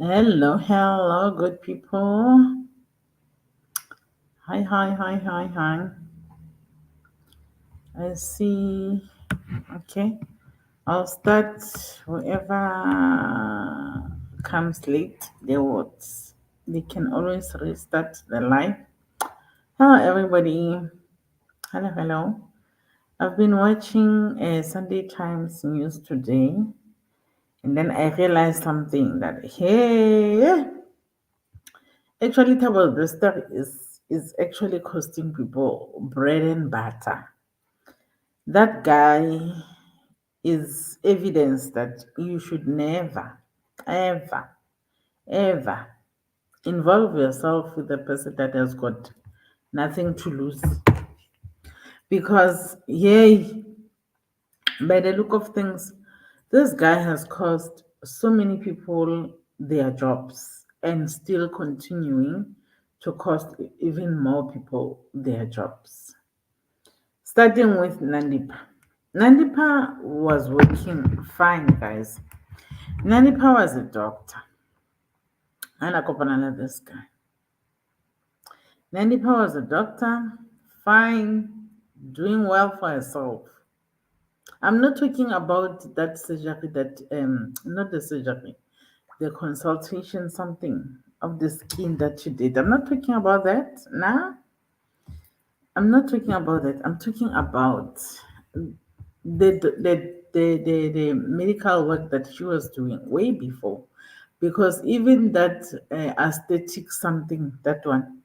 Hello, hello, good people. Hi, hi, hi, hi, hi. I see. Okay, I'll start whoever comes late. They can always restart the live. Hello, everybody. Hello, hello. I've been watching Sunday Times news today, and then I realized something that hey, actually, Thabo Bester is actually costing people bread and butter. That guy is evidence that you should never, ever, ever involve yourself with a person that has got nothing to lose. Because, yay, by the look of things, this guy has cost so many people their jobs and still continuing to cost even more people their jobs. Starting with Nandipa. Nandipa was working fine, guys. Nandipa was a doctor. And I this guy. Nandipa was a doctor, fine, doing well for herself. I'm not talking about that surgery not the surgery, the consultation something of the skin that she did. I'm not talking about that. Nah, I'm not talking about that. I'm talking about the medical work that she was doing way before. Because even that aesthetic something, that one,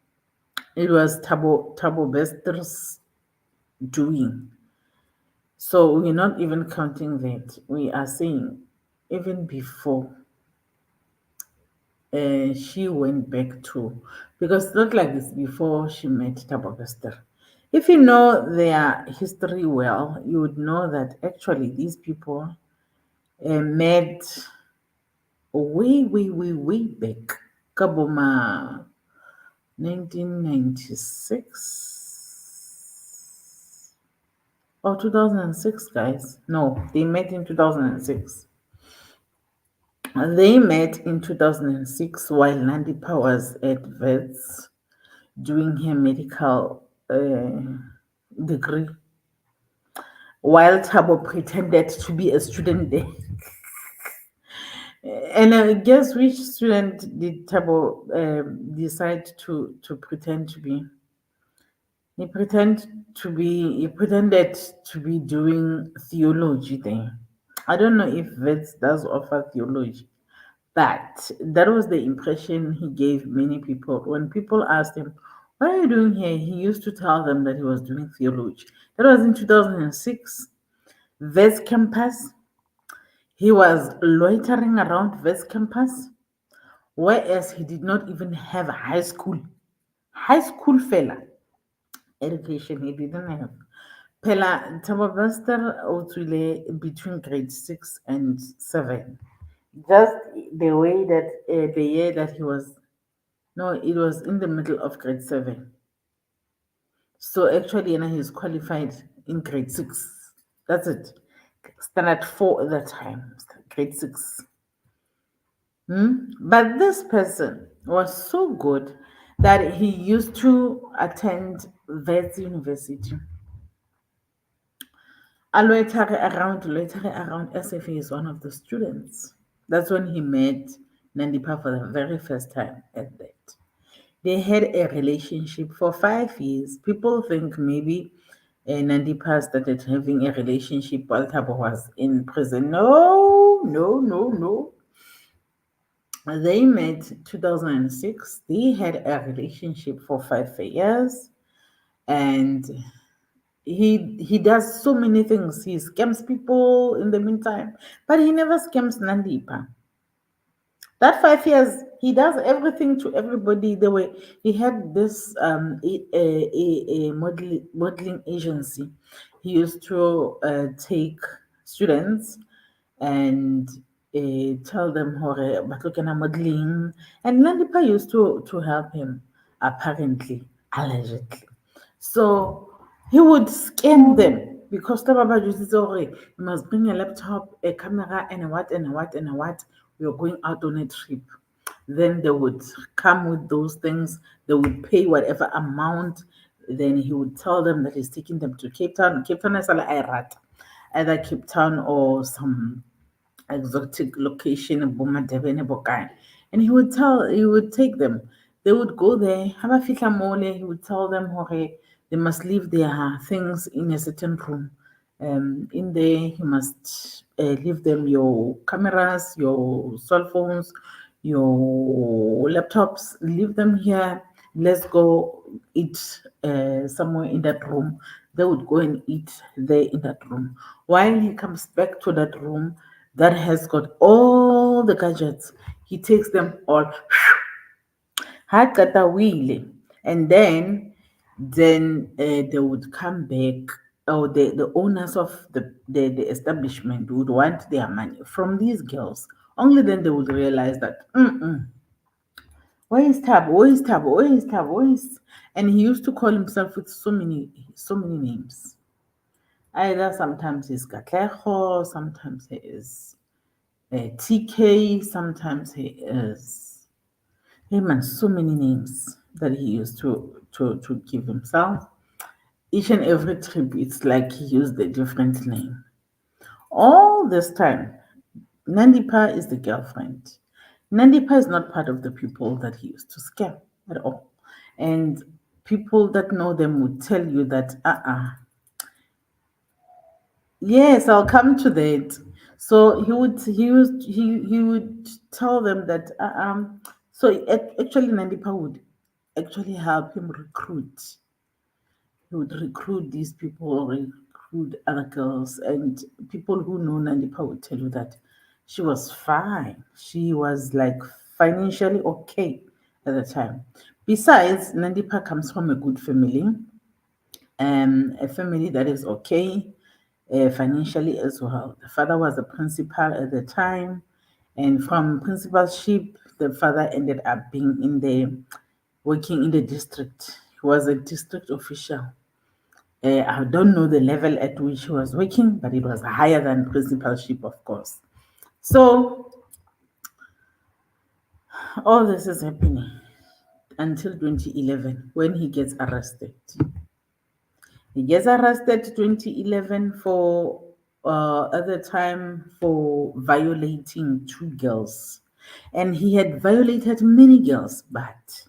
it was Tabo Bester's doing. So we're not even counting that. We are saying even before she went back to, because it's not like this before she met Thabo Bester. If you know their history well, you would know that actually these people met way back. Kaboma 1996 or 2006, guys. No, they met in 2006. They met in 2006 while Nandipa was at Vets doing her medical degree, while Tabo pretended to be a student there. And guess which student did Tabo decide to pretend to be? He pretended to be doing theology there. I don't know if Vets does offer theology, but that was the impression he gave many people. When people asked him, "What are you doing here?" he used to tell them that he was doing theology. That was in 2006. Vets campus. He was loitering around Vets campus, whereas he did not even have a high school. High school fella education he didn't have. Pela Tababester Otsule between grade 6 and 7. Just the way that the year that he was, no, it was in the middle of grade 7. So actually, he's qualified in grade 6. That's it. Standard 4 at that time, grade 6. But this person was so good that he used to attend Vets University. I loitering around as if he is one of the students. That's when he met Nandipa for the very first time at that. They had a relationship for 5 years. People think maybe Nandipa started having a relationship while Thabo was in prison. No, no, no, no. They met 2006. They had a relationship for 5 years, and he does so many things. He scams people in the meantime, but he never scams Nandipa. That 5 years, he does everything to everybody. The way he had this a modeling agency. He used to take students and tell them hore batlokena modeling, and Nandipa used to help him, apparently, allegedly. So he would scam them because Tababa uses you must bring a laptop, a camera, and a what and a what and a what. We are going out on a trip. Then they would come with those things. They would pay whatever amount. Then he would tell them that he's taking them to Cape Town. Cape Town is like either Cape Town or some exotic location in Bomadebene Bokai. And he would take them. They would go there, have a fitla mole, he would tell them okay, they must leave their things in a certain room. In there, you must leave them your cameras, your cell phones, your laptops, leave them here. Let's go eat somewhere in that room. They would go and eat there in that room. While he comes back to that room that has got all the gadgets, he takes them all, wheelie, and then they would come back, or the owners of the establishment would want their money from these girls. Only then they would realize that, where is Tab? Where is Tab? Where is Tab? Where is? And he used to call himself with so many names. Either sometimes he's Katlejo, sometimes he is TK, sometimes he is. Hey man, so many names that he used to give himself. Each and every trip, it's like he used a different name. All this time, Nandipa is the girlfriend. Nandipa is not part of the people that he used to scam at all. And people that know them would tell you that, yes, I'll come to that. So he would tell them that, so actually Nandipa would actually help him recruit. He would recruit these people, recruit other girls, and people who know Nandipa would tell you that she was fine. She was like financially okay at the time. Besides, Nandipa comes from a good family, a family that is okay financially as well. The father was a principal at the time, and from principalship, the father ended up being in the working in the district. He was a district official. I don't know the level at which he was working, but it was higher than principalship, of course. So all this is happening until 2011 when he gets arrested. He gets arrested 2011 for at the time for violating two girls, and he had violated many girls, but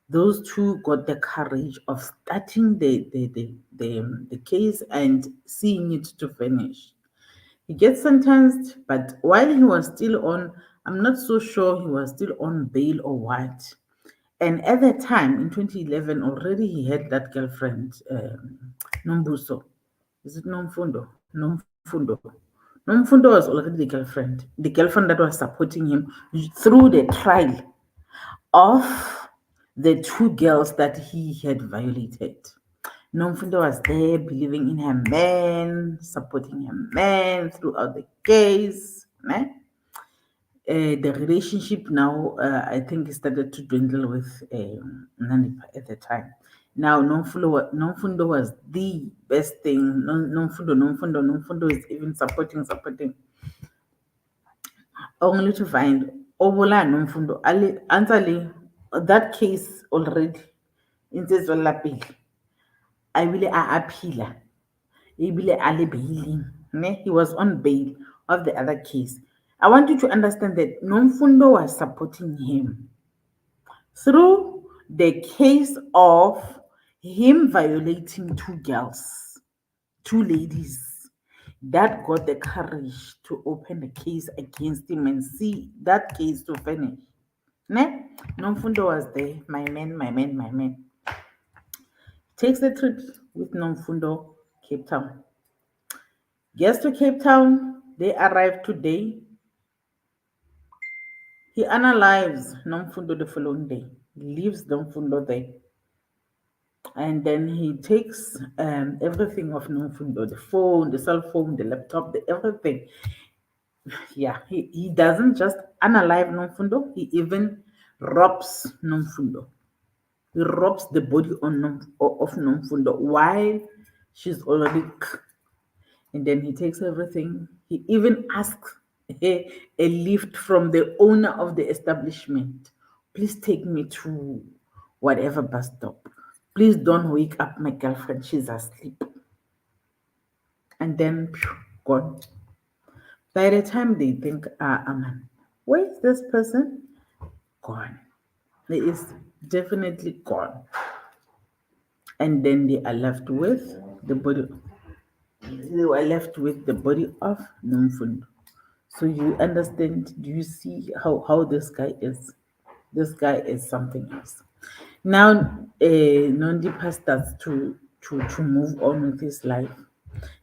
those two got the courage of starting the case and seeing it to finish. He gets sentenced, but while he was still on, I'm not so sure he was still on bail or what. And at that time, in 2011, already he had that girlfriend, Nombuso. Is it Nomfundo? Nomfundo. Nomfundo was already the girlfriend that was supporting him through the trial of the two girls that he had violated. Nomfundo was there, believing in her man, supporting her man throughout the case. Né? The relationship now, I think, started to dwindle with Nanipa at the time. Now, Nomfundo was the best thing. Nomfundo is even supporting, only to find Obola Nomfundo. Ansali, that case already in Lapil. I really appeal. He was on bail of the other case. I want you to understand that Nomfundo was supporting him through the case of him violating two girls, two ladies. That got the courage to open the case against him and see that case to finish. Ne? Nomfundo was there, my man. Takes the trip with Nomfundo, Cape Town. Gets to Cape Town, they arrive today. He unalives Nomfundo the following day, leaves Nomfundo there. And then he takes everything of Nomfundo, the phone, the cell phone, the laptop, the everything. Yeah, he doesn't just unalive Nomfundo, he even robs Nomfundo. He robs the body of Nomfundo while she's already. And then he takes everything. He even asks a lift from the owner of the establishment Please take me to whatever bus stop. Please don't wake up my girlfriend. She's asleep. And then, phew, gone. By the time they think, Aman, where's this person? Gone. He is definitely gone. And then they are left with the body. They were left with the body of Numfund. So you understand? Do you see how this guy is? This guy is something else. Now, Nondipa starts to move on with his life.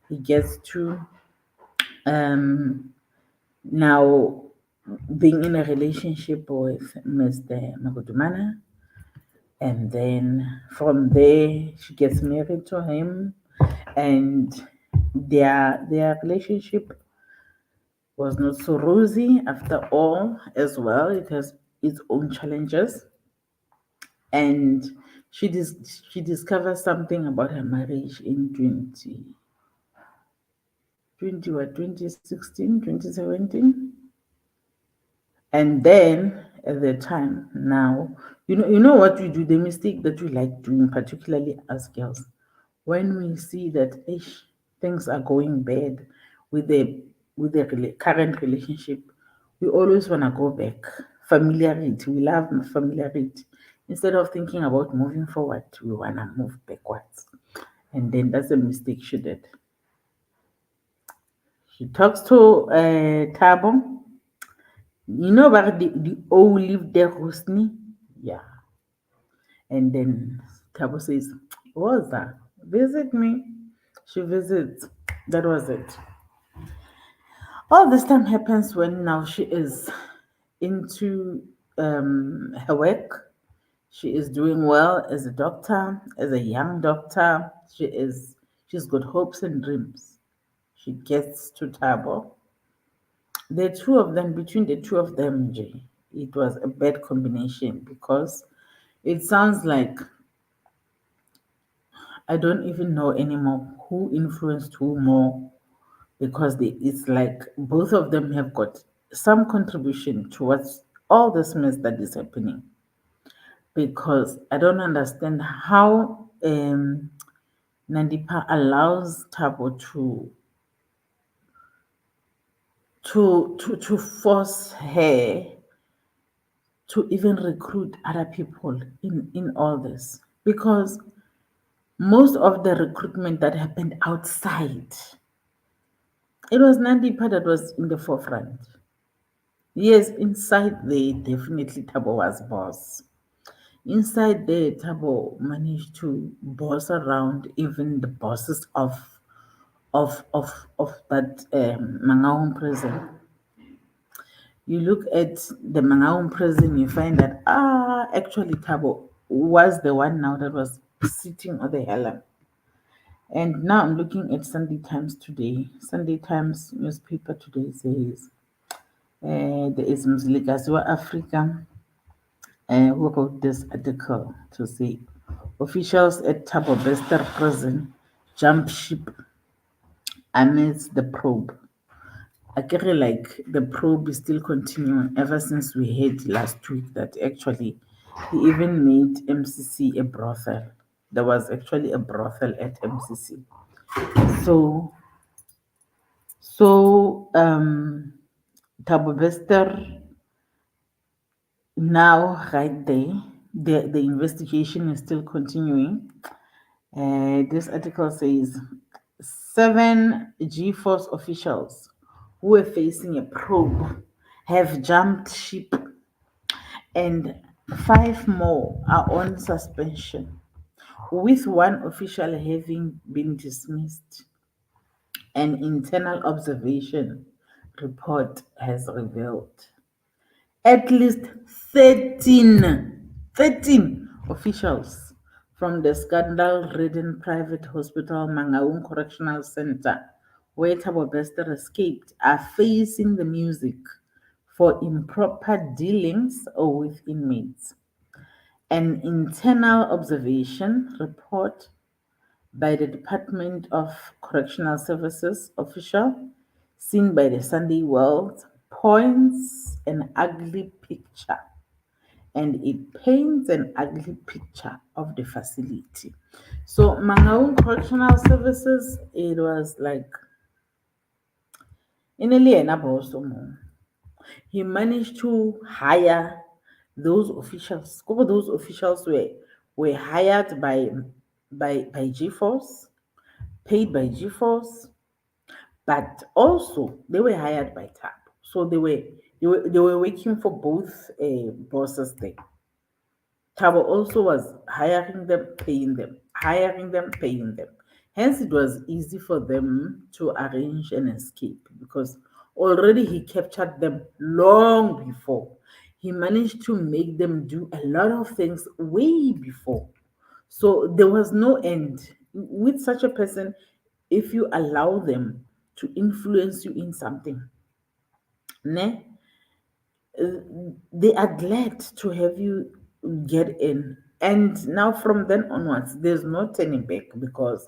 He gets to um now being in a relationship with Mr. Magudumana, and then from there she gets married to him, and their relationship was not so rosy after all as well. It has its own challenges, and she discovers something about her marriage in 20 what 2016, 2017. And then at the time now, you know what we do, the mistake that we like doing, particularly as girls, when we see that ish, things are going bad with the current relationship, we always want to go back. Familiarity, we love familiarity. Instead of thinking about moving forward, we want to move backwards. And then that's a mistake she did. She talks to Tabo. You know about the old live there, Husni? Yeah. And then Tabo says, Rosa, visit me. She visits. That was it. All this time happens when now she is into her work. She is doing well as a doctor, as a young doctor. She's got hopes and dreams. She gets to Tabo. The two of them, between the two of them, Jay, it was a bad combination because it sounds like I don't even know anymore who influenced who more, because it's like both of them have got some contribution towards all this mess that is happening. Because I don't understand how Nandipa allows Tabo to force her to even recruit other people in all this, because most of the recruitment that happened outside, it was Nandipa that was in the forefront. Yes, inside there, definitely Tabo was boss. Inside there, Tabo managed to boss around even the bosses of that Mangaung prison. You look at the Mangaung prison, you find that actually Tabo was the one now that was sitting on the helm. And now I'm looking at Sunday Times today. Sunday Times newspaper today says there is Mzilikazi Africa who wrote this article to say officials at Thabo Bester prison jump ship amidst the probe. I carry like the probe is still continuing ever since we heard last week that actually he even made MCC a brothel. There was actually a brothel at MCC. So so Thabo Bester now right there, the investigation is still continuing. This article says seven G Force officials who were facing a probe have jumped ship, and five more are on suspension, with one official having been dismissed. An internal observation report has revealed at least 13 officials from the scandal-ridden private hospital Mangaung Correctional Center, where Thabo Bester escaped, are facing the music for improper dealings with inmates. An internal observation report by the Department of Correctional Services official seen by the Sunday World points an ugly picture, and it paints an ugly picture of the facility. So Mangaung Correctional Services, it was like in a Liena Bosomo. He managed to hire those officials. Those officials were hired by G-Force, paid by G-Force, but also they were hired by TAP. So they were working for both bosses there. Thabo also was hiring them, paying them, hiring them, paying them. Hence, it was easy for them to arrange an escape because already he captured them long before. He managed to make them do a lot of things way before. So there was no end. With such a person, if you allow them to influence you in something, ne, they are glad to have you get in. And now from then onwards, there's no turning back because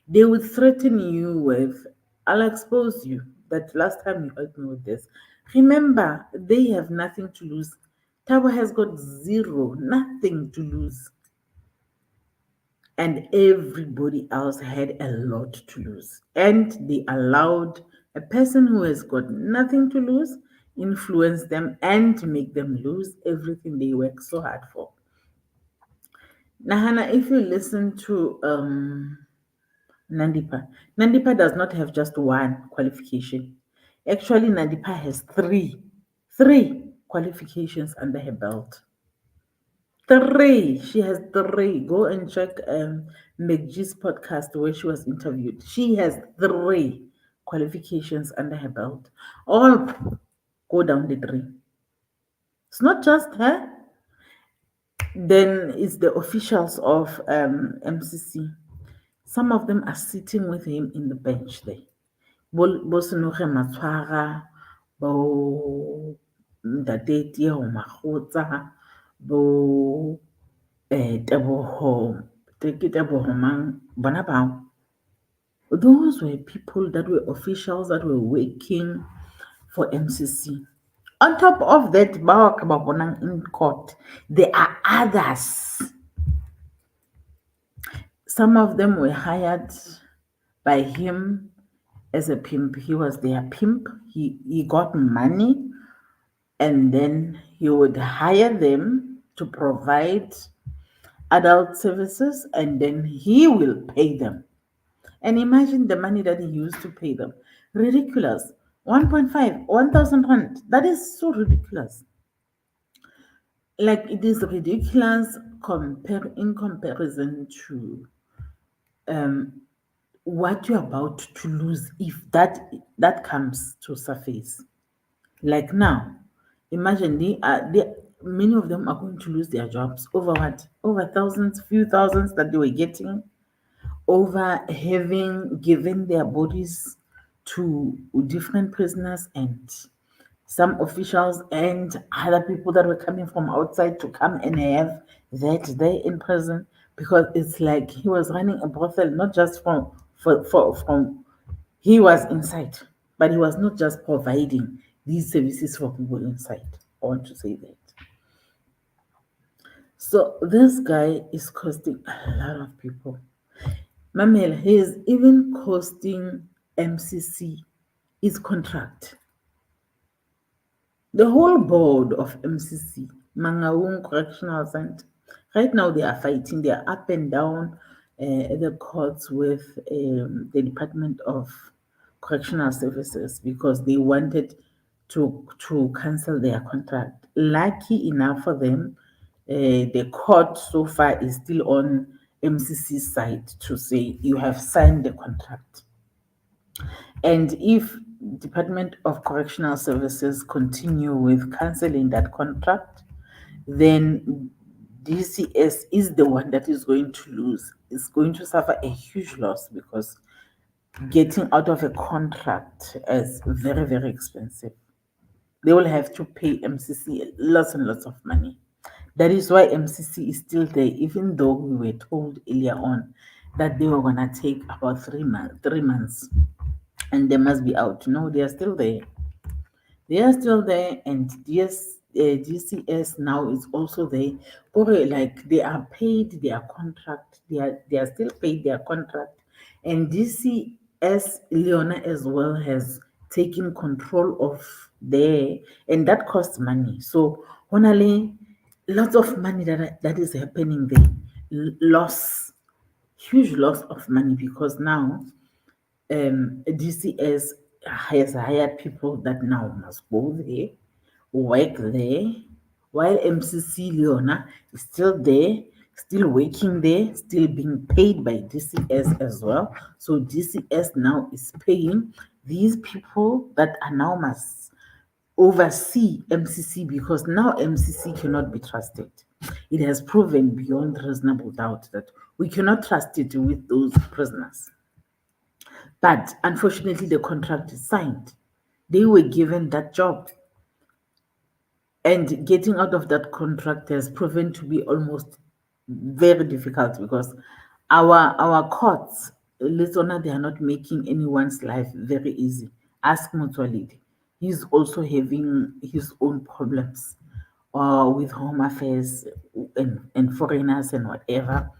they would threaten you with, I'll expose you. That last time you helped me with this. Remember, they have nothing to lose. Tabo has got zero, nothing to lose, and everybody else had a lot to lose. And they allowed a person who has got nothing to lose influence them and make them lose everything they work so hard for. Nahana, if you listen to Nandipa, Nandipa does not have just one qualification. Actually, Nandipa has three qualifications under her belt. Three. She has three. Go and check McGee's podcast where she was interviewed. She has three qualifications under her belt. All go down the drain. It's not just her. Then it's the officials of MCC. Some of them are sitting with him in the bench there. Bo Senoge Matshwara, bo Ntate Tieo Makgotsa, bo Teboho, Teboho Mang, bona bao. Those were people that were officials that were working for MCC. On top of that, bao ka ba bonang in court, there are others. Some of them were hired by him as a pimp. He was their pimp. He got money and then he would hire them to provide adult services and then he will pay them. And imagine the money that he used to pay them. Ridiculous. 1.5, 1,000 rand. That is so ridiculous. Like it is ridiculous in comparison to what you're about to lose if that comes to surface. Like now, imagine many of them are going to lose their jobs over what? Over thousands, few thousands that they were getting, over having given their bodies to different prisoners and some officials and other people that were coming from outside to come and have that day in prison because it's like he was running a brothel not just from he was inside, but he was not just providing these services for people inside. I want to say that. So this guy is costing a lot of people. Mamela, he is even costing MCC his contract. The whole board of MCC, Mangaung Correctional Center, right now they are fighting. They are up and down the courts with the Department of Correctional Services because they wanted to cancel their contract. Lucky enough for them, the court so far is still on MCC's side to say you have signed the contract. And if Department of Correctional Services continue with canceling that contract, then DCS is the one that is going to lose. It's going to suffer a huge loss because getting out of a contract is very, very expensive. They will have to pay MCC lots and lots of money. That is why MCC is still there, even though we were told earlier on that they were gonna take about 3 months and they must be out. No, they are still there. They are still there, and yes, DCS now is also there. Or like they are paid their contract, they are still paid their contract, and DCS Leona as well has taken control of there, and that costs money. So only lots of money that is happening there, loss, huge loss of money because now DCS has hired people that now must go there, work there, while MCC Leona is still there, still working there, still being paid by DCS as well. So DCS now is paying these people that are now must oversee MCC because now MCC cannot be trusted. It has proven beyond reasonable doubt that we cannot trust it with those prisoners. But unfortunately, the contract is signed. They were given that job. And getting out of that contract has proven to be almost very difficult because our courts, Lesona, they are not making anyone's life very easy. Ask Mutwalidi. He's also having his own problems with home affairs and foreigners and whatever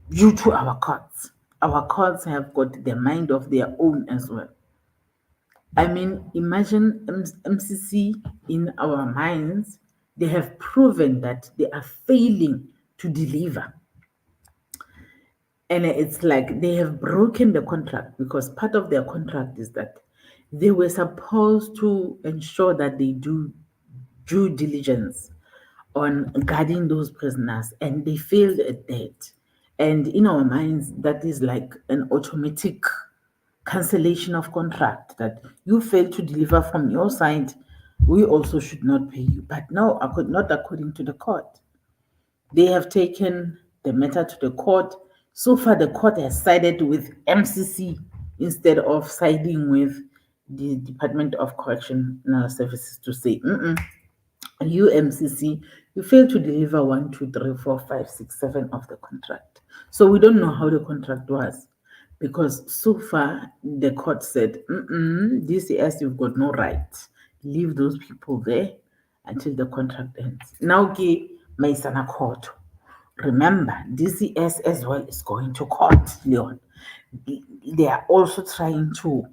due to our courts. Our courts have got the mind of their own as well. I mean, imagine MCC in our minds, they have proven that they are failing to deliver. And it's like they have broken the contract because part of their contract is that they were supposed to ensure that they do due diligence on guarding those prisoners and they failed at that. And in our minds, that is like an automatic cancellation of contract that you fail to deliver from your side, we also should not pay you. But no, not according to the court. They have taken the matter to the court. So far, the court has sided with MCC instead of siding with the Department of Correctional Services to say, UMCC, you failed to deliver 1, 2, 3, 4, 5, 6, 7 of the contract. So we don't know how the contract was because so far the court said, DCS, you've got no right. Leave those people there until the contract ends. Now, Maisana Court. Remember, DCS as well is going to court, Leon. They are also trying to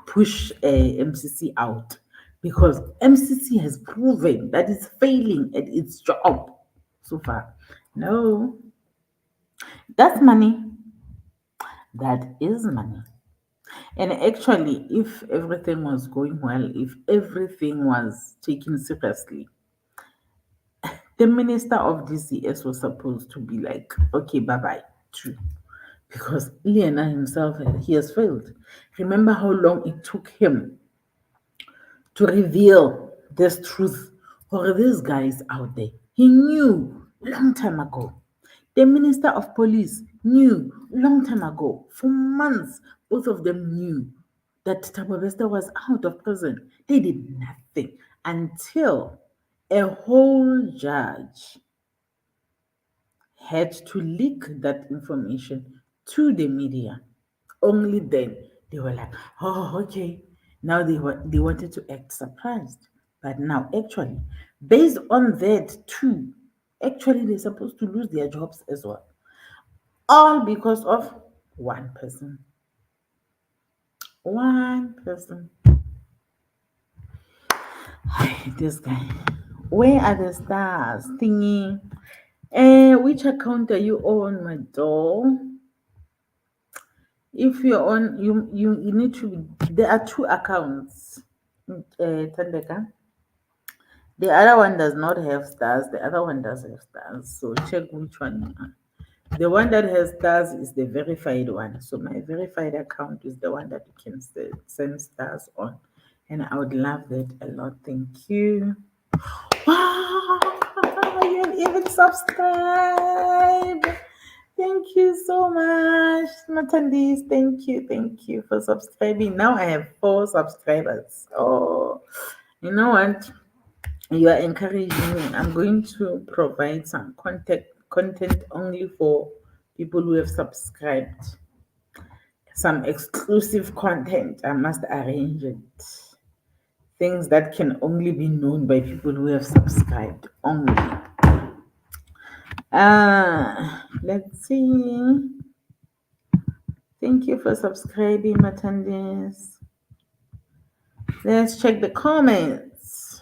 push MCC out because MCC has proven that it's failing at its job so far. No, that's money. That is money. And actually, if everything was going well, if everything was taken seriously, the minister of DCS was supposed to be like, okay, bye bye, too. Because Liana himself, he has failed. Remember how long it took him to reveal this truth for these guys out there. He knew long time ago. The minister of police knew long time ago. For months, both of them knew that Thabo Bester was out of prison. They did nothing until a whole judge had to leak that information to the media. Only then they were like, oh, okay. Now they wanted to act surprised. But now, actually, based on that too, actually they're supposed to lose their jobs as well. All because of one person. One person. This guy. Where are the stars? Thingy. Which account are you on, my doll? If you're on, you need to. There are two accounts. Tandeka. The other one does not have stars. The other one does have stars. So check which one you are. The one that has stars is the verified one. So my verified account is the one that you can send stars on. And I would love that a lot. Thank you. Wow, you have even subscribed. Thank you so much, Matandis. Thank you for subscribing. Now I have 4 subscribers. Oh, you know what? You are encouraging me. I'm going to provide some content only for people who have subscribed. Some exclusive content. I must arrange it. things that can only be known by people who have subscribed only. Let's see. Thank you for subscribing, attendees. Let's check the comments.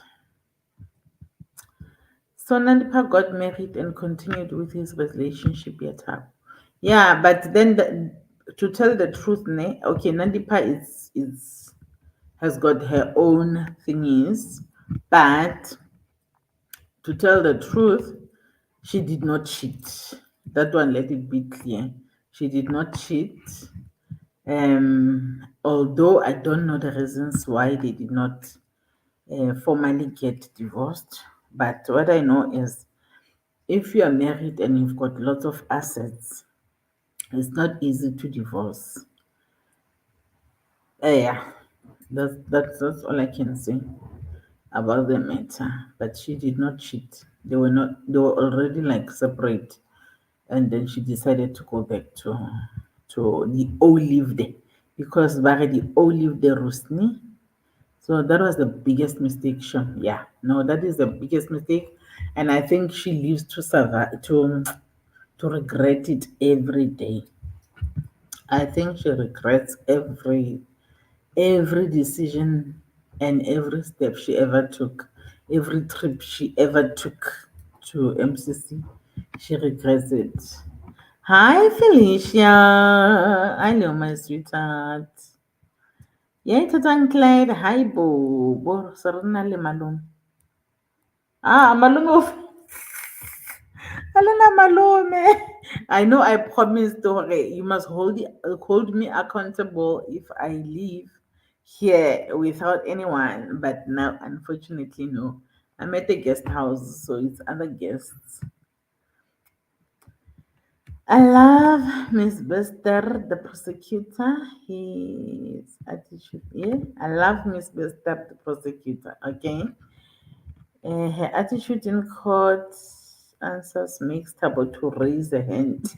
So Nandipa got married and continued with his relationship yet up. Yeah, but then to tell the truth, okay, Nandipa is has got her own thingies, but to tell the truth, she did not cheat. That one, let it be clear. She did not cheat. Although I don't know the reasons why they did not formally get divorced, but what I know is if you are married and you've got lots of assets, it's not easy to divorce. Yeah, that's all I can say about the matter. But she did not cheat. They were already like separate, and then she decided to go back to the old lived because Barry the old lived the Rusni. So that was the biggest mistake. Yeah, no, that is the biggest mistake, and I think she lives to survive to regret it every day. I think she regrets every decision and every step she ever took, every trip she ever took to MCC. She regrets it. Hi, Felicia. Hello, my sweetheart. Yeah, Tatang Clyde. Hi, Bo. Bo, sarana le malum. Malum of. Alana malume. I know I promised you must hold me accountable if I leave here without anyone. But now, unfortunately, no. I'm at the guest house, so it's other guests. I love Miss Bester, the prosecutor. His attitude, yeah. I love Miss Bester, the prosecutor. Okay. Her attitude in court answers makes Tabo to raise a hand.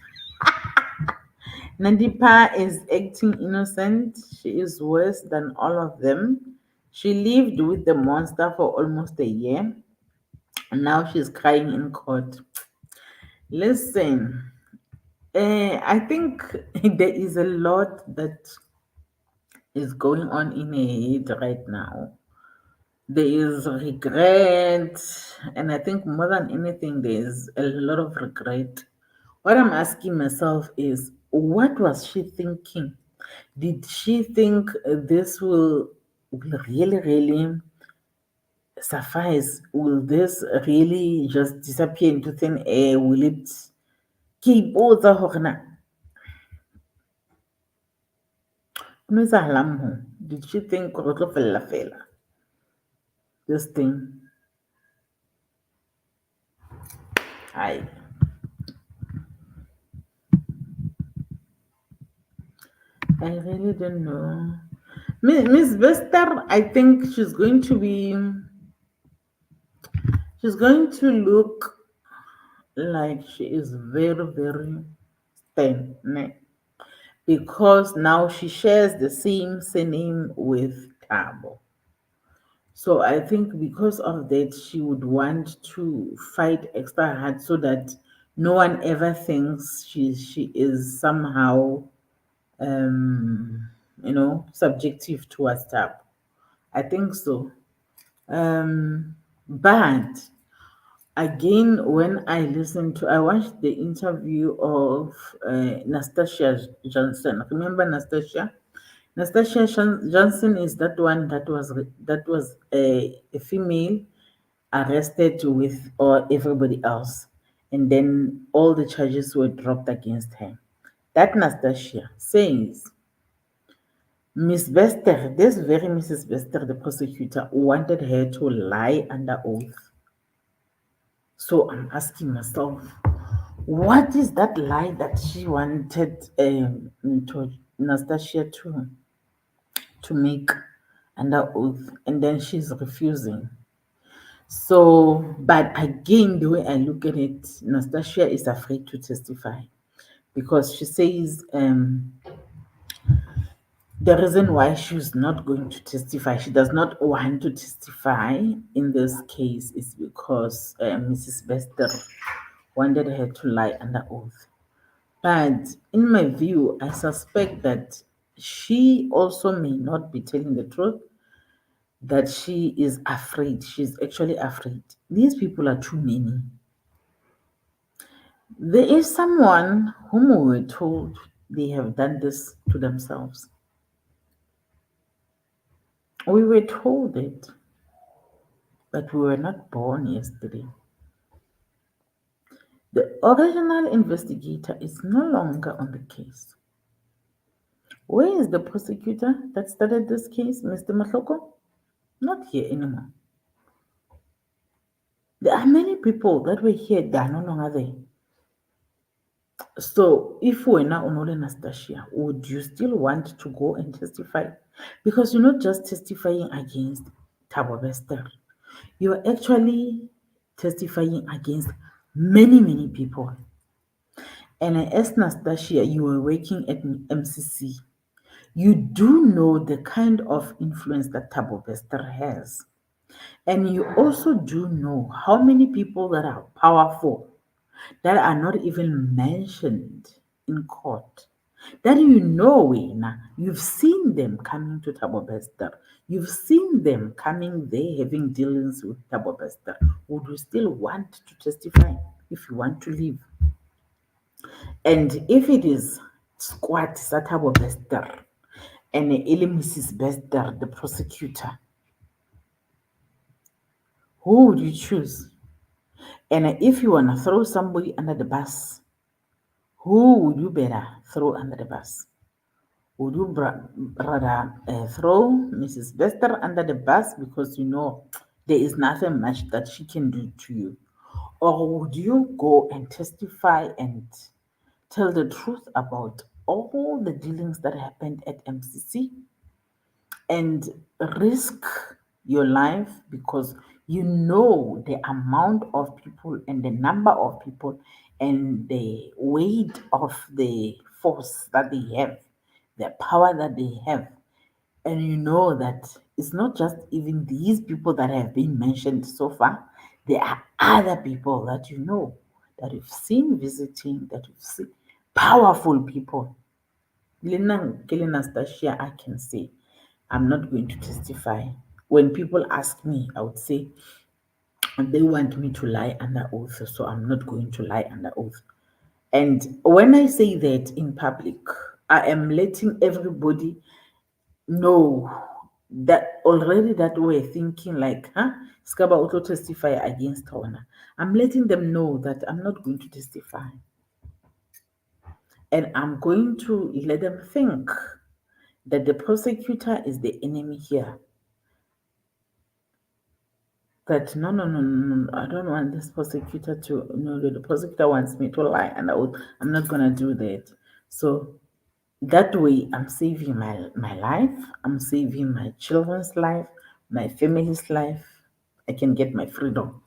Nandipa is acting innocent. She is worse than all of them. She lived with the monster for almost a year, and now she's crying in court. Listen, I think there is a lot that is going on in her head right now. There is regret, and I think more than anything, there's a lot of regret. What I'm asking myself is, what was she thinking? Did she think will really, really suffice? Will this really just disappear into thin air? Will it keep all the horna? Did she think this thing? I really don't know. Miss Vester, I think she's going to look like she is very, very stern, ne? Because now she shares the same surname with Thabo. So I think because of that, she would want to fight extra hard so that no one ever thinks she is somehow subjective towards Thabo. I think so. But again, when I watched the interview of Nastasia Johnson. Remember Nastasia? Nastasia Johnson is that one that was a female arrested with or everybody else, and then all the charges were dropped against her. That Nastasia says Miss Bester, this very Mrs. Bester, the prosecutor, wanted her to lie under oath. So I'm asking myself, what is that lie that she wanted to Nastasia to make under oath, and then she's refusing? So, but again, the way I look at it, Nastasia is afraid to testify because she says The reason why she's not going to testify, she does not want to testify in this case, is because Mrs. Bester wanted her to lie under oath. But in my view, I suspect that she also may not be telling the truth, that she is afraid. She's actually afraid. These people are too many. There is someone whom we were told they have done this to themselves. We were told it, but we were not born yesterday. The original investigator is no longer on the case. Where is the prosecutor that started this case, Mr. Mahloko? Not here anymore. There are many people that were here that are no longer there. So, if we're now on Anastasia, would you still want to go and testify? Because you're not just testifying against Thabo Bester, you're actually testifying against many, many people. And as Nastasia, you were working at MCC. You do know the kind of influence that Thabo Bester has. And you also do know how many people that are powerful that are not even mentioned in court. That you know, Wena, you've seen them coming to Thabo Bester. You've seen them coming there having dealings with Thabo Bester. Would you still want to testify if you want to leave? And if it is squad Satabo Bester and Mrs. Bester, the prosecutor, who would you choose? And if you want to throw somebody under the bus, who would you better throw under the bus? Would you rather throw Mrs. Bester under the bus because you know there is nothing much that she can do to you? Or would you go and testify and tell the truth about all the dealings that happened at MCC and risk your life because you know the amount of people and the number of people and the weight of the force that they have, the power that they have. And you know that it's not just even these people that have been mentioned so far, there are other people that you know that you've seen visiting, that you've seen powerful people. Lena Nastasia, I can say, I'm not going to testify. When people ask me, I would say they want me to lie under oath, so I'm not going to lie under oath. And when I say that in public, I am letting everybody know that already that way thinking like, huh? Skaba auto testify against Hona. I'm letting them know that I'm not going to testify. And I'm going to let them think that the prosecutor is the enemy here. That no, I don't want this prosecutor to no, the prosecutor wants me to lie, and I'm not gonna do that. So that way, I'm saving my life. I'm saving my children's life, my family's life. I can get my freedom.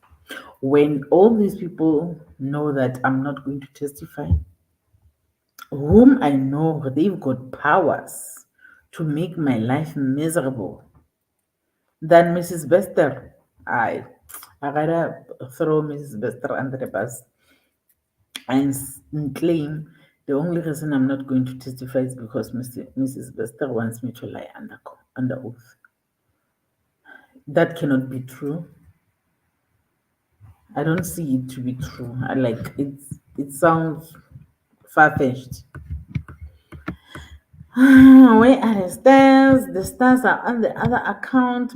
When all these people know that I'm not going to testify, whom I know they've got powers to make my life miserable, than Mrs. Bester. I gotta throw Mrs. Bester under the bus and claim the only reason I'm not going to testify is because Mrs. Bester wants me to lie under oath. That cannot be true. I don't see it to be true. I like it sounds far fetched. Where are the stars? The stars are on the other account.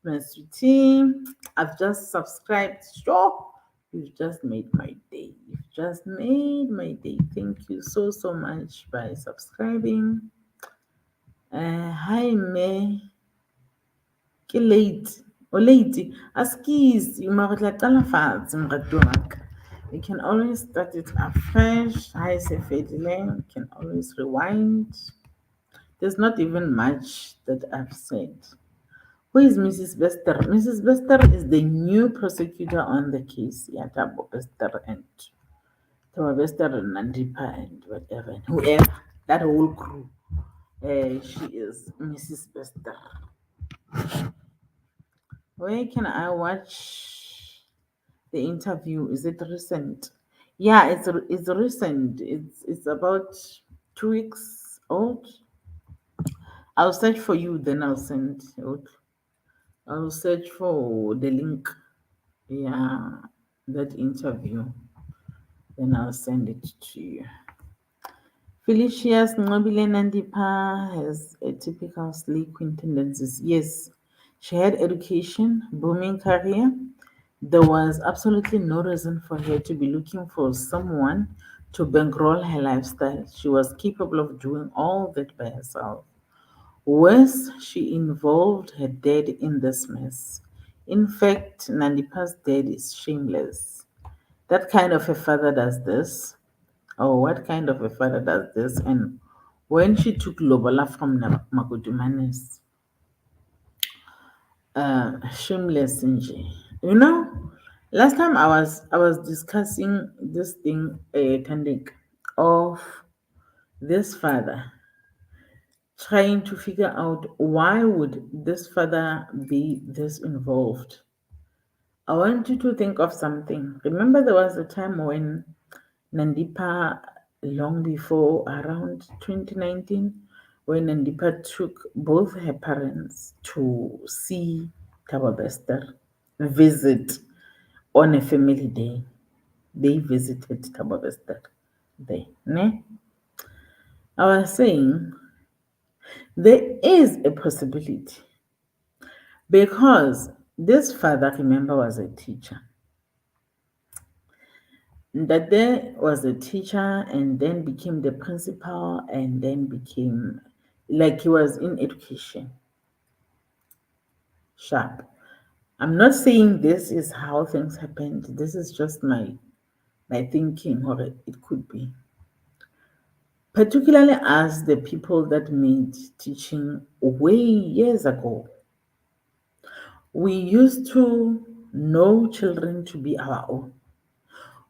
My sweetie. I've just subscribed. Sure. You've just made my day. You've just made my day. Thank you so much by subscribing. Hi me. Ke late. O late. Askis. You can always start it afresh. Hi Sefedile. You can always rewind. There's not even much that I've said. Who is Mrs. Bester? Mrs. Bester is the new prosecutor on the case. Yeah, Thabo Bester and Thabo Bester and Nandipa and whatever, and whoever, that whole crew. She is Mrs. Bester. Where can I watch the interview? Is it recent? Yeah, it's recent. It's about 2 weeks old. I'll search for you, then I'll send out. I'll search for the link. Yeah, that interview. Then I'll send it to you. Felicia's Nobile Nandipa has a typical sleek tendencies. Yes, she had education, booming career. There was absolutely no reason for her to be looking for someone to bankroll her lifestyle. She was capable of doing all that by herself. Worse, she involved her dad in this mess. In fact, Nandipa's dad is shameless. That kind of a father does this. Oh, what kind of a father does this? And when she took Lobola from Magudumanes, shameless Nje. You know, last time I was discussing this thing, Kandik, of this father trying to figure out why would this father be this involved. I want you to think of something. Remember, there was a time when Nandipa, long before around 2019, when Nandipa took both her parents to see Thabo Bester visit on a family day. They visited Thabo Bester there. Ne? I was saying there is a possibility because this father, remember, was a teacher. That there was a teacher and then became the principal and then became like he was in education. Sharp. I'm not saying this is how things happened. This is just my thinking, or it could be. Particularly as the people that made teaching way years ago, we used to know children to be our own.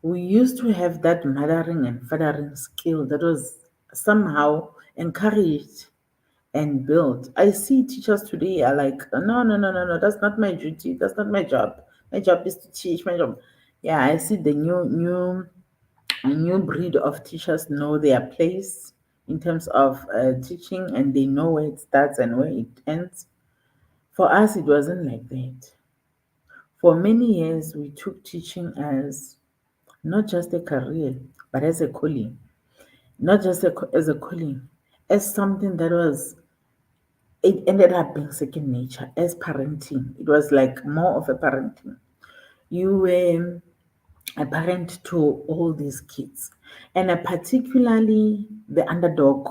We used to have that mothering and fathering skill that was somehow encouraged and built. I see teachers today are like, no, no, no, no, no, that's not my duty. That's not my job. My job is to teach. My job. Yeah, I see the new breed of teachers know their place in terms of teaching, and they know where it starts and where it ends. For us, it wasn't like that. For many years, we took teaching as not just a career, but as a calling. Not just as a calling, as something that was, it ended up being second nature, as parenting. It was like more of a parenting. You were a parent to all these kids, and particularly the underdog,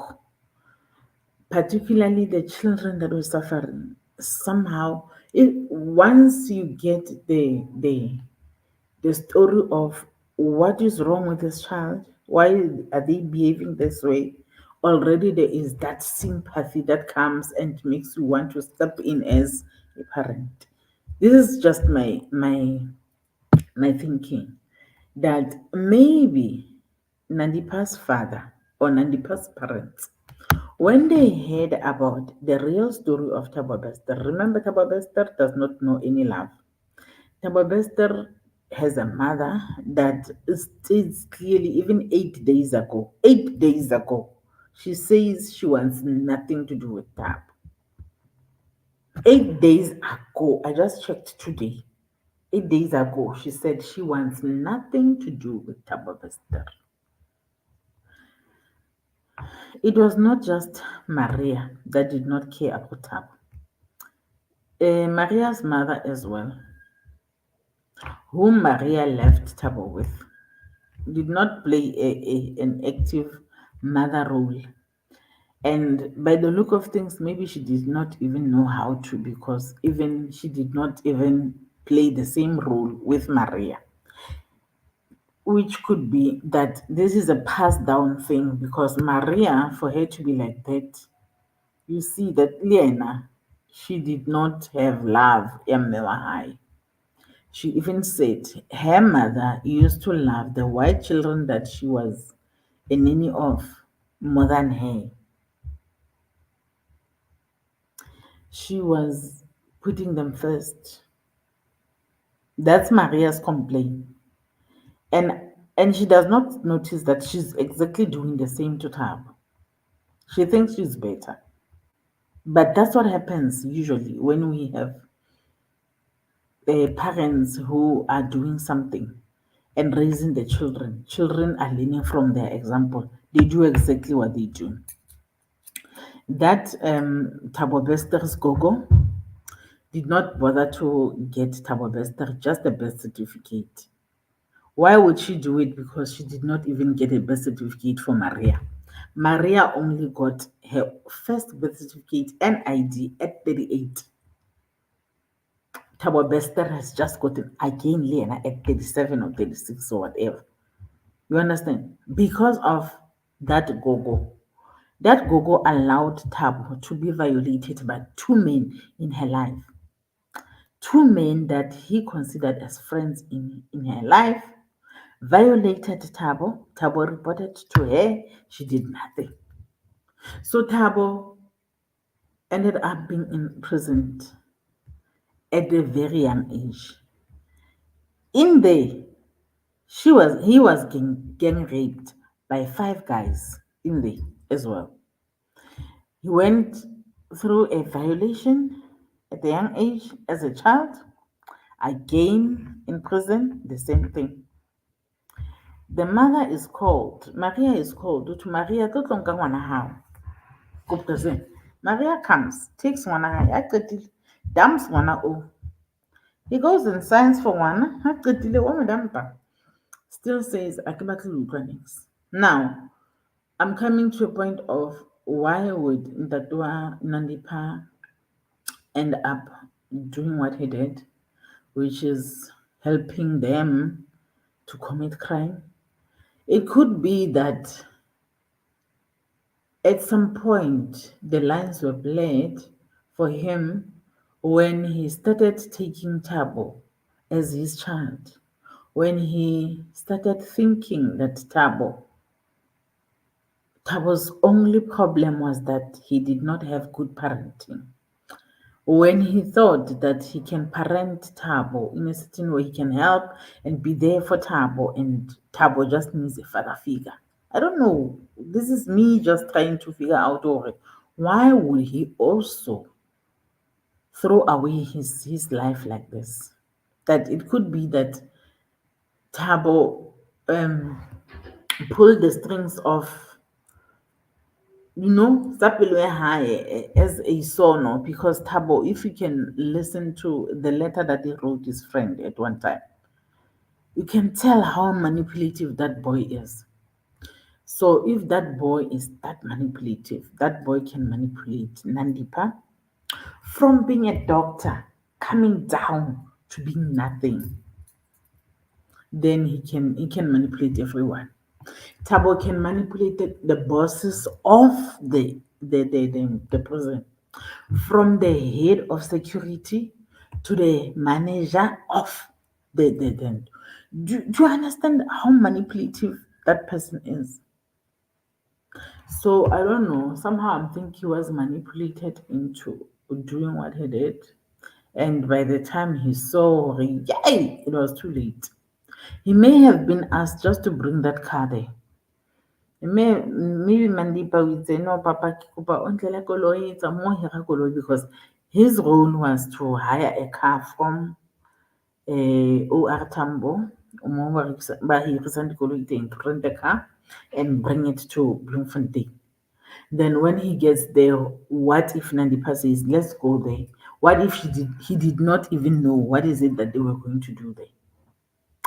particularly the children that were suffering. Somehow, once you get the story of what is wrong with this child, why are they behaving this way, already there is that sympathy that comes and makes you want to step in as a parent. This is just my thinking that maybe Nandipa's father or Nandipa's parents, when they heard about the real story of Thabo Bester, remember Thabo Bester does not know any love. Thabo Bester has a mother that states clearly, even 8 days ago, she says she wants nothing to do with Thabo. 8 days ago, I just checked today. 8 days ago, she said she wants nothing to do with Thabo Bester. It was not just Maria that did not care about Thabo. Maria's mother as well, whom Maria left Thabo with, did not play an active mother role. And by the look of things, maybe she did not even know how to, because even she did not even play the same role with Maria, which could be that this is a passed down thing, because Maria, for her to be like that, you see that Liena, she did not have love in High. She even said her mother used to love the white children that she was a nanny of more than her. She was putting them first. That's Maria's complaint. And she does not notice that she's exactly doing the same to Tab. She thinks she's better. But that's what happens usually when we have parents who are doing something and raising the children. Children are learning from their example. They do exactly what they do. That Thabo Bester's Gogo did not bother to get Thabo Bester just a birth certificate. Why would she do it? Because she did not even get a birth certificate for Maria. Maria only got her first birth certificate and ID at 38. Thabo Bester has just gotten again Lena at 37 or 36 or whatever. You understand? Because of that gogo. That gogo allowed Thabo to be violated by two men in her life. Two men that he considered as friends in her life violated Thabo. Thabo reported to her. She did nothing. So Thabo ended up being imprisoned at a very young age. In there, he was gang raped by five guys in there as well. He went through a violation at a young age as a child, again in prison, the same thing. The mother is called, Maria is called to Maria to tlonka ngwana hao ko prison. Maria comes, takes ngwana hae, a qetile, dumps ngwana o. He goes and signs for ngwana, a qetile o mo dumpa. Still says, a ke batle ho utlwa niks. Now, I'm coming to a point of why would Ntatua Nandipa end up doing what he did, which is helping them to commit crime. It could be that at some point the lines were blurred for him when he started taking Tabo as his child, when he started thinking that Tabo's only problem was that he did not have good parenting. When he thought that he can parent Tabo in a certain way, he can help and be there for Tabo, and Tabo just needs a father figure. I don't know. This is me just trying to figure out why would he also throw away his life like this? That it could be that Tabo pulled the strings of Sapilwe High as a sono, because Tabo, if you can listen to the letter that he wrote his friend at one time, you can tell how manipulative that boy is. So if that boy is that manipulative, that boy can manipulate Nandipa from being a doctor, coming down to being nothing. Then he can manipulate everyone. Tabo can manipulate the bosses of the prison, from the head of security to the manager of the do you understand how manipulative that person is? So I don't know. Somehow I think he was manipulated into doing what he did. And by the time he saw, yay, it was too late. He may have been asked just to bring that car there. Maybe Mandipa would say, no, Papa, Kikupa, ontlela koloi, it's a more hira koloi, because his role was to hire a car from OR Tambo, but he recently koloi to rent the car and bring it to Bloemfontein. Then when he gets there, what if Nandipa says, let's go there? What if he did not even know what is it that they were going to do there?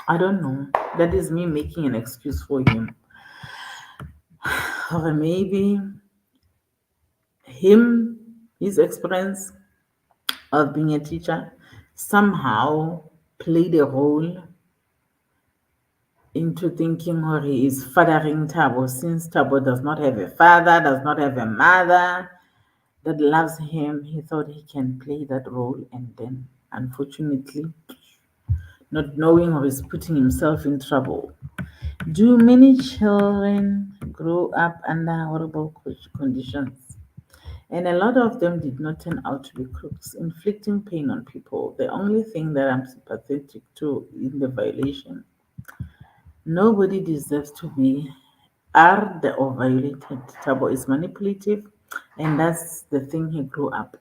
I don't know. That is me making an excuse for him. Or maybe his experience of being a teacher somehow played a role into thinking or he is fathering Tabo, since Tabo does not have a father, does not have a mother that loves him. He thought he can play that role, and then unfortunately, not knowing or is putting himself in trouble. Do many children grow up under horrible conditions? And a lot of them did not turn out to be crooks, inflicting pain on people. The only thing that I'm sympathetic to in the violation, nobody deserves to be are the or violated. Tabo is manipulative, and that's the thing he grew up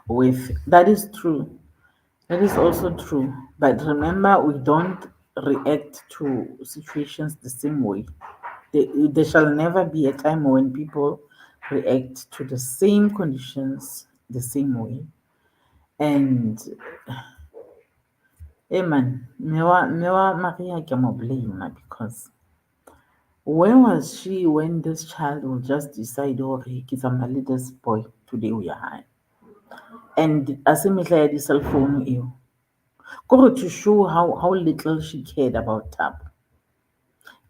with. That is true. That is also true. But remember, we don't react to situations the same way. There shall never be a time when people react to the same conditions the same way. And hey man, Mewa Maria can blame her because where was she when this child will just decide, oh, he's a this boy today we are high. And as a cell phone you go to show how little she cared about Tab.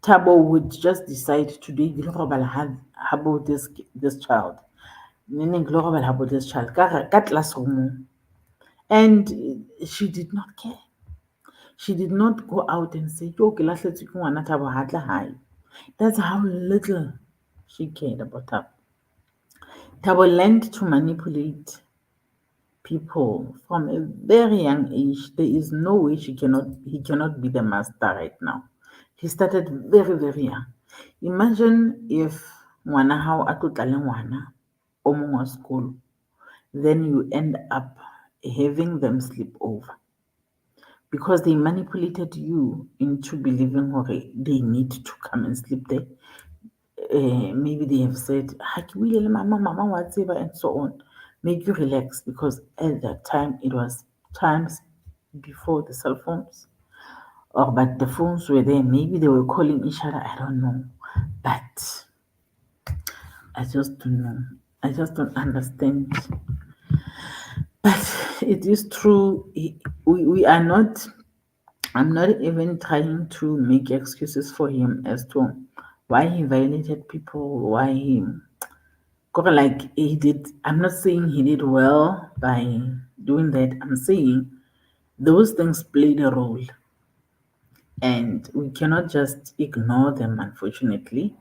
Tabo would just decide today global had about this child. Meaning global about this child. Classroom. And she did not care. She did not go out and say, Yo, ke lahlehetswe ke ngwana Thabo ha tla hae. That's how little she cared about her. Thabo learned to manipulate people from a very young age. There is no way he cannot be the master right now. He started very, very young. Imagine if ngwana hao a tlo tla le ngwana o mong wa school, then you end up having them sleep over because they manipulated you into believing okay, they need to come and sleep there. Maybe they have said, "Ha ke buile le mama wa tseba," and so on. Make you relax because at that time it was times before the cell phones. Or but the phones were there. Maybe they were calling each other. I don't know. But I just don't know. I just don't understand. But it is true. We are not. I'm not even trying to make excuses for him as to why he violated people, why he like he did. I'm not saying he did well by doing that. I'm saying those things played a role, and we cannot just ignore them, unfortunately.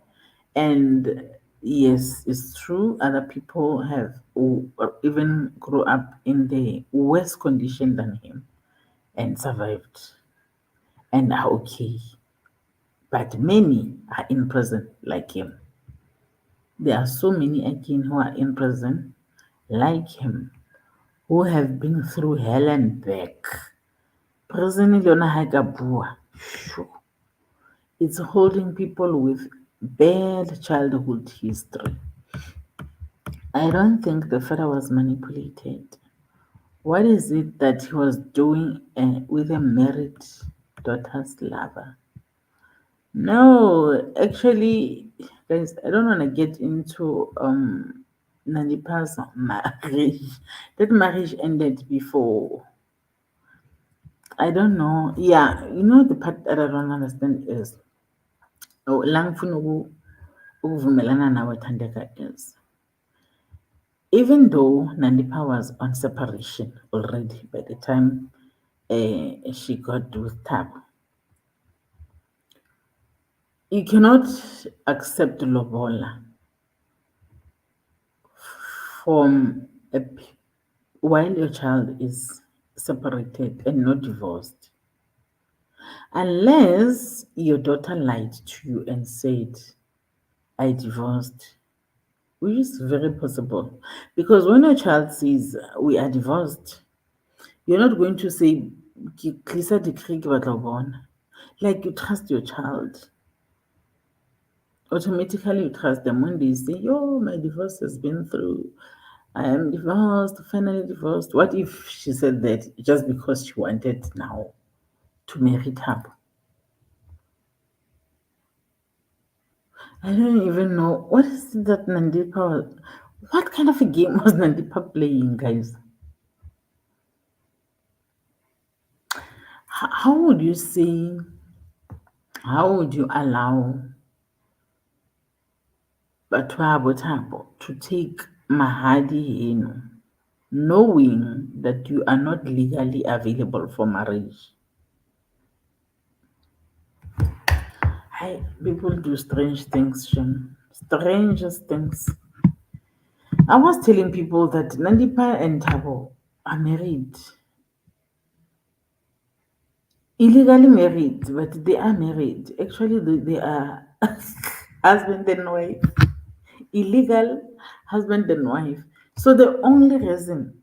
And yes, it's true. Other people have or even grew up in the worse condition than him and survived and are okay. But many are in prison like him. There are so many again who are in prison like him who have been through hell and back. Prison le yona ha e ka bua, shoo, it's holding people with bad childhood history. I don't think the father was manipulated. What is it that he was doing with a married daughter's lover? No, actually, guys, I don't want to get into Nanipa's marriage. That marriage ended before. I don't know. Yeah, you know the part that I don't understand is oh, lang ufuna ukuvumelana nawe Thandeka is even though Nandipa was on separation already by the time she got with Tab, you cannot accept lobola from while your child is separated and not divorced, unless your daughter lied to you and said, "I divorced," which is very possible. Because when a child says, "We are divorced," you're not going to say, "Tlisa decree ke batla ho bona." Like you trust your child. Automatically you trust them when they say, "Yo, my divorce has been through. I am divorced, finally divorced." What if she said that just because she wanted now to marry Thabo? I don't even know what is it that Nandipa was. What kind of a game was Nandipa playing, guys? How would you say? How would you allow Batwabo Thabo to take Mahadi Heno, knowing that you are not legally available for marriage? People do strange things, Shem. Strangest things. I was telling people that Nandipa and Thabo are married, illegally married, but they are married. Actually, they are husband and wife, illegal husband and wife. So the only reason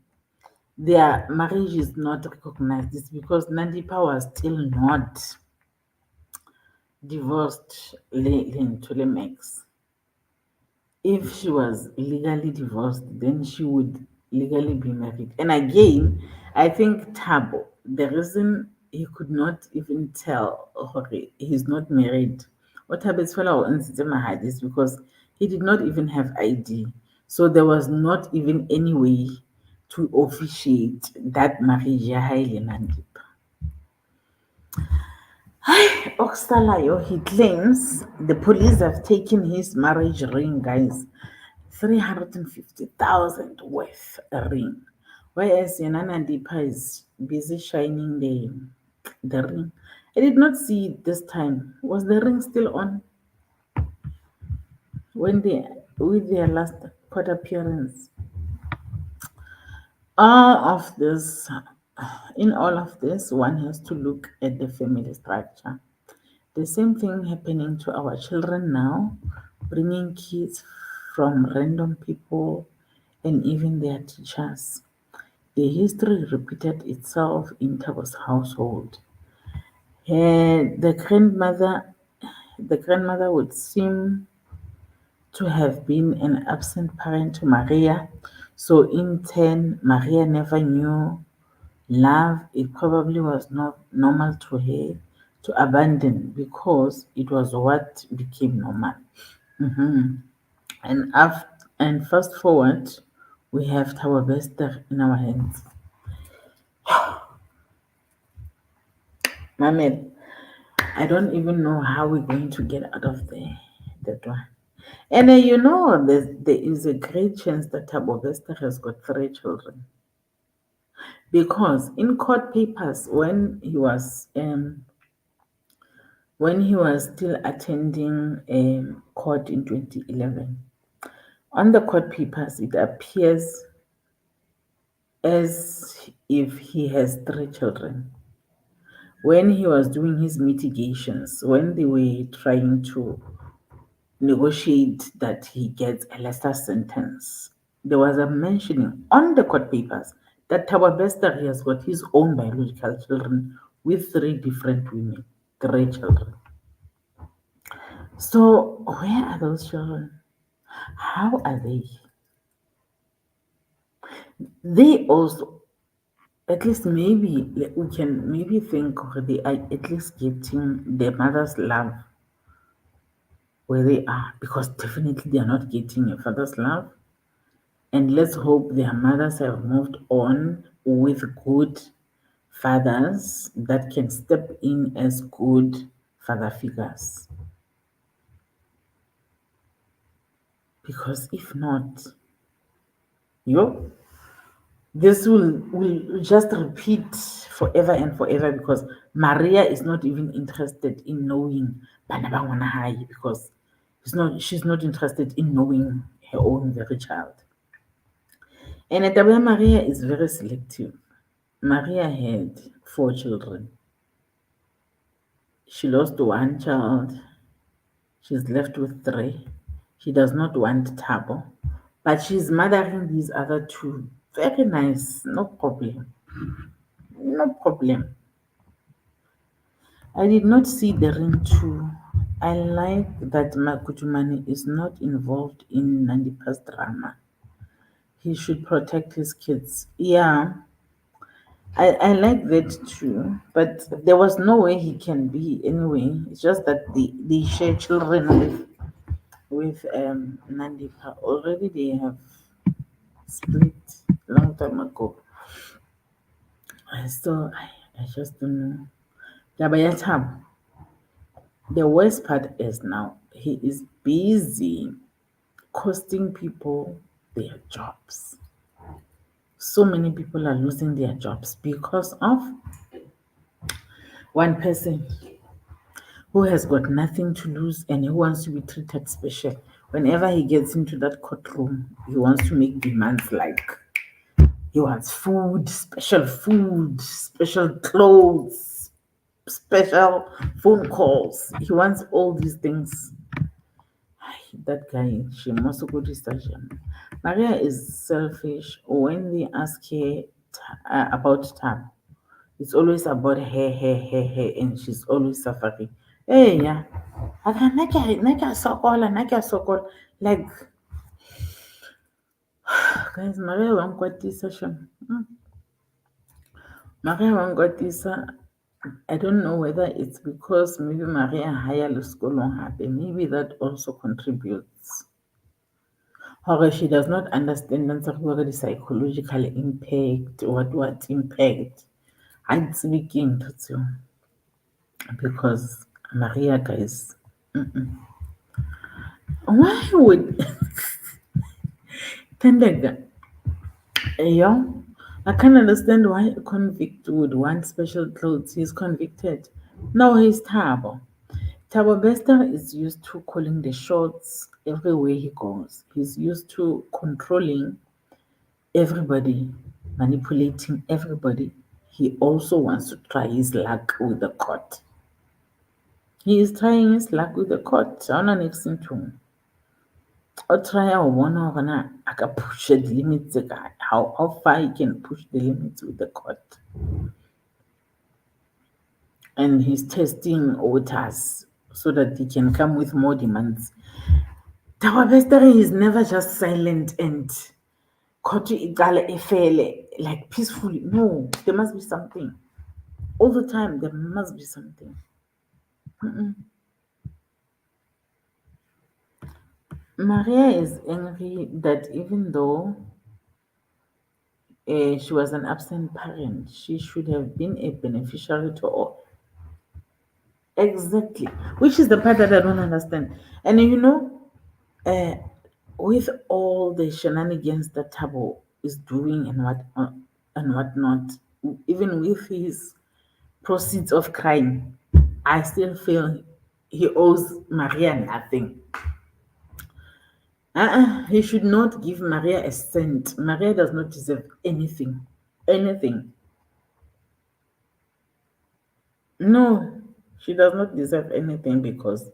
their marriage is not recognized is because Nandipa was still not divorced to the max. If she was legally divorced, then she would legally be married. And again, I think Tabo, the reason he could not even tell Hore he's not married, what Tabo's fellow Mahad is because he did not even have ID. So there was not even any way to officiate that marriage. Haile Nandip. Oxalayo, he claims the police have taken his marriage ring, guys. 350,000 worth a ring. Whereas Yanana Deepa is busy shining the ring. I did not see it this time. Was the ring still on when they with their last court appearance? All of this, in all of this, one has to look at the family structure. The same thing happening to our children now, bringing kids from random people and even their teachers. The history repeated itself in Tabo's household. The grandmother would seem to have been an absent parent to Maria, so in turn, Maria never knew love. It probably was not normal to her to abandon because it was what became normal. Mhm. And fast forward, we have Thabo Bester in our hands. Mamel, I don't even know how we're going to get out of that one. And there is a great chance that Thabo Bester has got three children because in court papers when he was still attending court in 2011, on the court papers it appears as if he has three children. When he was doing his mitigations, when they were trying to negotiate that he gets a lesser sentence, there was a mentioning on the court papers that Thabo Bester has got his own biological children with three different women, three children. So where are those children? How are they? They also, at least maybe we can maybe think they are at least getting their mother's love where they are because definitely they are not getting a father's love. And let's hope their mothers have moved on with good fathers that can step in as good father figures. Because if not, yo, this will just repeat forever and forever because Maria is not even interested in knowing Bana ba ngwana hae because she's not interested in knowing her own very child. And Tabea Maria is very selective. Maria had four children. She lost one child. She's left with three. She does not want Tabo, but she's mothering these other two. Very nice, no problem. No problem. I did not see the ring too. I like that Makutumani is not involved in Nandipa's drama. He should protect his kids. Yeah, I like that too. But there was no way he can be anyway. It's just that they share children with Nandipa. Already they have split long time ago. I just don't know. Yabayatam. The worst part is now he is busy costing people their jobs. So many people are losing their jobs because of one person who has got nothing to lose and who wants to be treated special. Whenever he gets into that courtroom, he wants to make demands like he wants food, special clothes, special phone calls. He wants all these things. That guy, she must go to station. Maria is selfish. When they ask her about Tab, it's always about her, and she's always suffering. Hey, yeah. Naka sokola, naka sokola. Like, guys, Maria won't got this session. Maria won't got this. I don't know whether it's because maybe Maria higher school on happen. Maybe that also contributes. However, she does not understand the psychological impact, what impact. I'm speaking to you because Maria, guys, why would Tendega, yo? I can't understand why a convict would want special clothes. He's convicted. No, he's Thabo. Thabo Bester is used to calling the shots everywhere he goes. He's used to controlling everybody, manipulating everybody. He also wants to try his luck with the court. He is trying his luck with the court. Haona next to him. O try ho bona hore na a ka push the limits tse kae. How far he can push the limits with the court. And he's testing waters so that he can come with more demands. Thabo Bester is never just silent and court igale efele like peacefully. No, there must be something. All the time there must be something. Maria is angry that even though she was an absent parent, she should have been a beneficiary to all. Exactly, which is the part that I don't understand. And uh, with all the shenanigans that Tabo is doing and whatnot, even with his proceeds of crime, I still feel he owes Maria nothing. He should not give Maria a cent. Maria does not deserve anything. Anything. No, she does not deserve anything because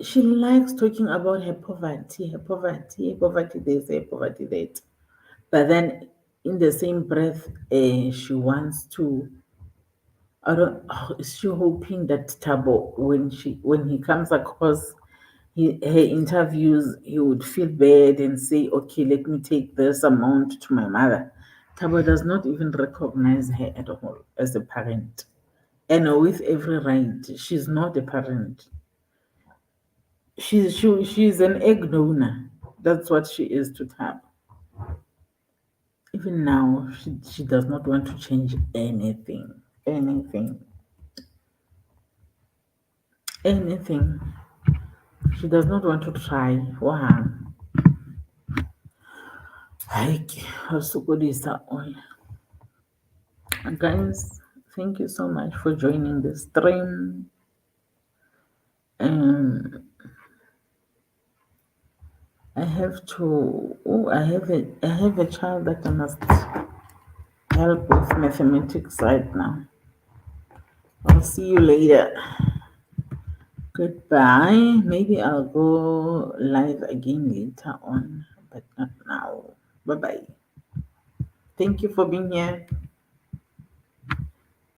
she likes talking about her poverty this, her poverty that. But then in the same breath, she wants to. I don't. Oh, is she hoping that Tabo, when he comes across her interviews, he would feel bad and say, "Okay, let me take this amount to my mother." Tabo does not even recognize her at all as a parent, and with every right, she's not a parent. She's an egg donor. That's what she is to Tab. Even now, she does not want to change anything, anything, anything. She does not want to try. Wow. Like, Hasukodisa oil. Guys, thank you so much for joining the stream. I have to. Oh, I have a child that I must help with mathematics right now. I'll see you later. Goodbye. Maybe I'll go live again later on, but not now. Bye bye. Thank you for being here.